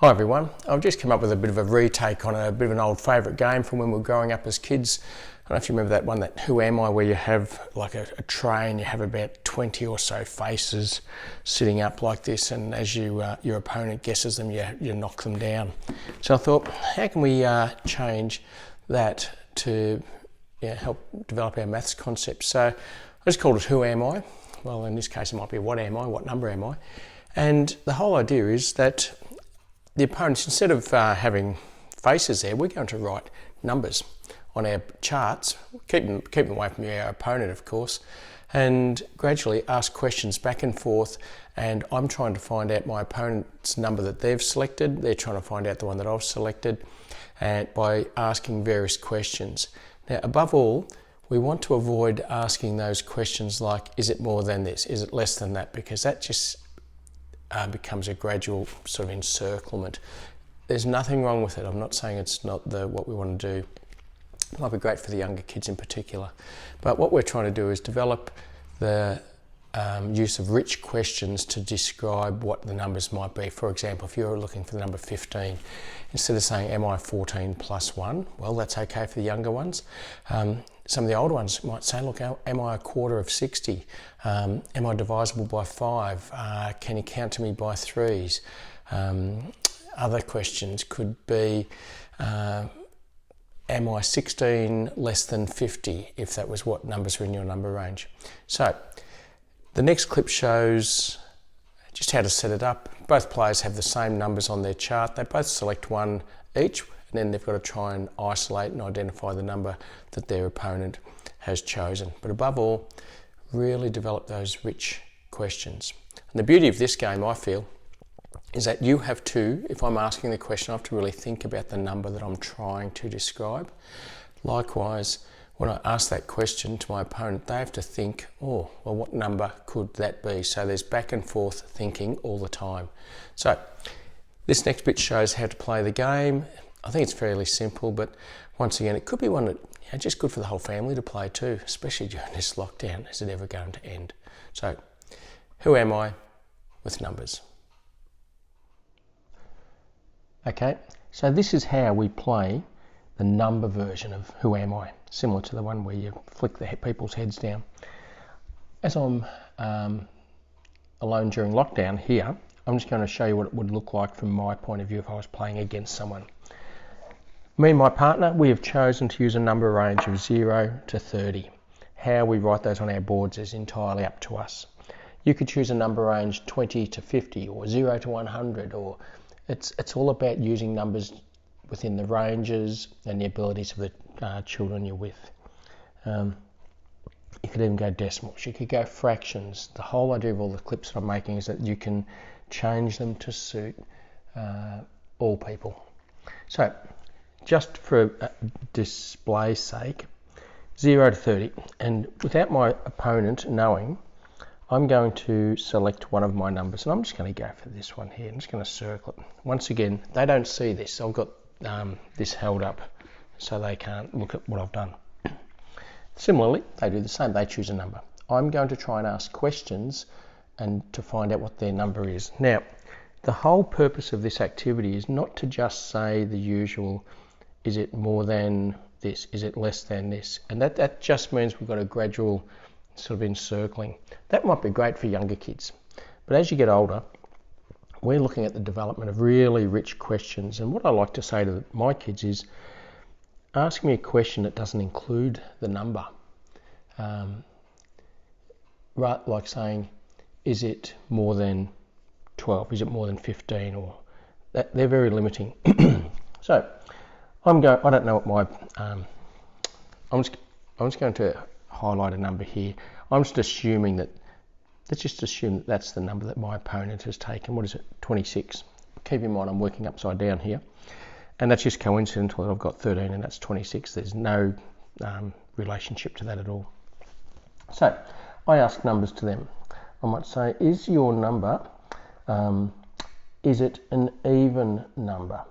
Hi everyone, I've just come up with a bit of a retake on a bit of an old favourite game from when we were growing up as kids. I don't know if you remember that one, that Who Am I, where you have like a tray and you have about 20 or so faces sitting up like this, and as your opponent guesses them, you knock them down. So I thought, how can we change that to help develop our maths concepts? So I just called it Who Am I? Well, in this case it might be what am I, what number am I? And the whole idea is that the opponents, instead of having faces there, we're going to write numbers on our charts, keep them away from our opponent, of course, and gradually ask questions back and forth. And I'm trying to find out my opponent's number that they've selected. They're trying to find out the one that I've selected, and by asking various questions. Now, above all, we want to avoid asking those questions like, is it more than this? Is it less than that? Because that just becomes a gradual sort of encirclement. There's nothing wrong with it. I'm not saying it's not what we want to do. It might be great for the younger kids in particular. But what we're trying to do is develop the use of rich questions to describe what the numbers might be. For example, if you're looking for the number 15, instead of saying, am I 14 plus 1? Well, that's okay for the younger ones. Some of the older ones might say, look, am I a quarter of 60? Am I divisible by 5? Can you count to me by 3s? Other questions could be, am I 16 less than 50, if that was what numbers were in your number range. So the next clip shows just how to set it up. Both players have the same numbers on their chart. They both select one each, and then they've got to try and isolate and identify the number that their opponent has chosen. But above all, really develop those rich questions. And the beauty of this game, I feel, is that you have to, if I'm asking the question, I have to really think about the number that I'm trying to describe. Likewise, when I ask that question to my opponent, they have to think, oh, well, what number could that be? So there's back and forth thinking all the time. So this next bit shows how to play the game. I think it's fairly simple, but once again, it could be one that just good for the whole family to play too, especially during this lockdown. Is it ever going to end? So, who am I with numbers? Okay, so this is how we play the number version of Who Am I, similar to the one where you flick the people's heads down. As I'm alone during lockdown here, I'm just going to show you what it would look like from my point of view if I was playing against someone. Me and my partner, we have chosen to use a number range of 0 to 30. How we write those on our boards is entirely up to us. You could choose a number range 20 to 50 or 0 to 100, or it's all about using numbers within the ranges and the abilities of the children you're with. You could even go decimals, you could go fractions. The whole idea of all the clips that I'm making is that you can change them to suit all people. So, just for display's sake, 0 to 30, and without my opponent knowing, I'm going to select one of my numbers, and I'm just going to go for this one here. I'm just going to circle it. Once again, they don't see this, so I've got this held up so they can't look at what I've done. Similarly, they do the same. They choose a number. I'm going to try and ask questions and to find out what their number is. Now, the whole purpose of this activity is not to just say the usual, is it more than this? Is it less than this? And that just means we've got a gradual sort of encircling. That might be great for younger kids. But as you get older, we're looking at the development of really rich questions. And what I like to say to my kids is, ask me a question that doesn't include the number. Right, like saying, is it more than 12? Is it more than 15? Or that, they're very limiting. So I don't know what my, I'm just going to highlight a number here. I'm just assuming that, let's just assume that that's the number that my opponent has taken. What is it? 26. Keep in mind I'm working upside down here. And that's just coincidental that I've got 13 and that's 26. There's no relationship to that at all. So I ask numbers to them. I might say, is your number, is it an even number?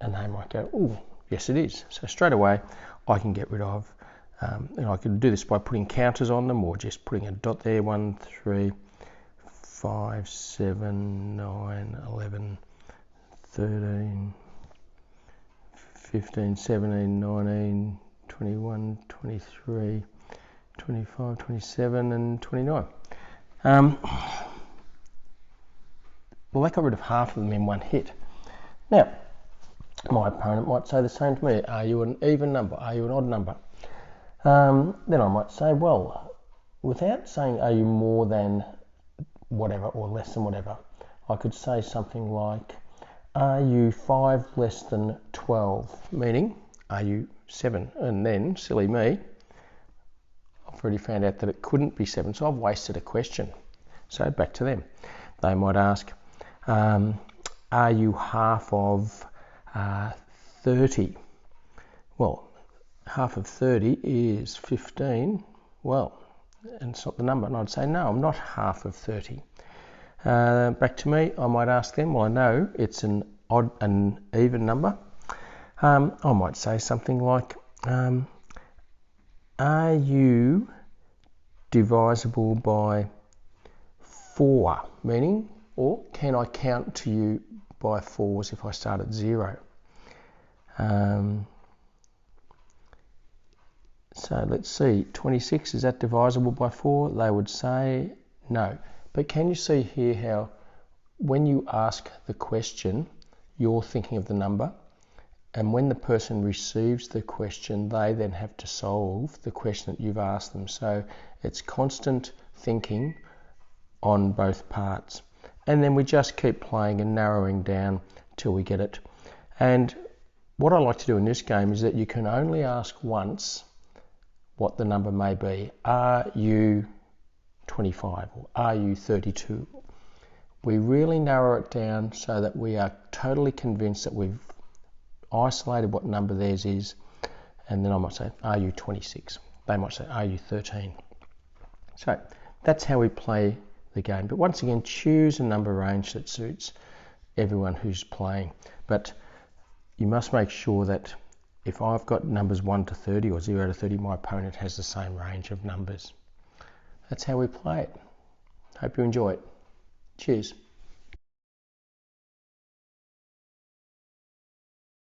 And they might go, oh, yes it is. So straight away I can get rid of, and I can do this by putting counters on them or just putting a dot there, 1, 3, 5, 7, 9, 11, 13, 15, 17, 19, 21, 23, 25, 27 and 29. Well, that got rid of half of them in one hit. Now, my opponent might say the same to me. Are you an even number? Are you an odd number? Then I might say, well, without saying are you more than whatever or less than whatever, I could say something like, are you 5 less than 12? Meaning, are you 7? And then, silly me, I've already found out that it couldn't be 7, so I've wasted a question. So back to them. They might ask, are you half of 30? Well, half of 30 is 15. Well, and it's not the number. And I'd say, no, I'm not half of 30. Back to me, I might ask them, well, I know it's an even number. I might say something like, are you divisible by 4? Meaning, or can I count to you by 4s if I start at 0? So let's see, 26, is that divisible by 4? They would say no. But can you see here how when you ask the question, you're thinking of the number, and when the person receives the question, they then have to solve the question that you've asked them. So it's constant thinking on both parts. And then we just keep playing and narrowing down till we get it. And what I like to do in this game is that you can only ask once what the number may be. Are you 25 or are you 32? We really narrow it down so that we are totally convinced that we've isolated what number theirs is, and then I might say, are you 26? They might say, are you 13? So that's how we play the game. But once again, choose a number range that suits everyone who's playing. But you must make sure that if I've got numbers 1 to 30 or 0 to 30, my opponent has the same range of numbers. That's how we play it. Hope you enjoy it. Cheers.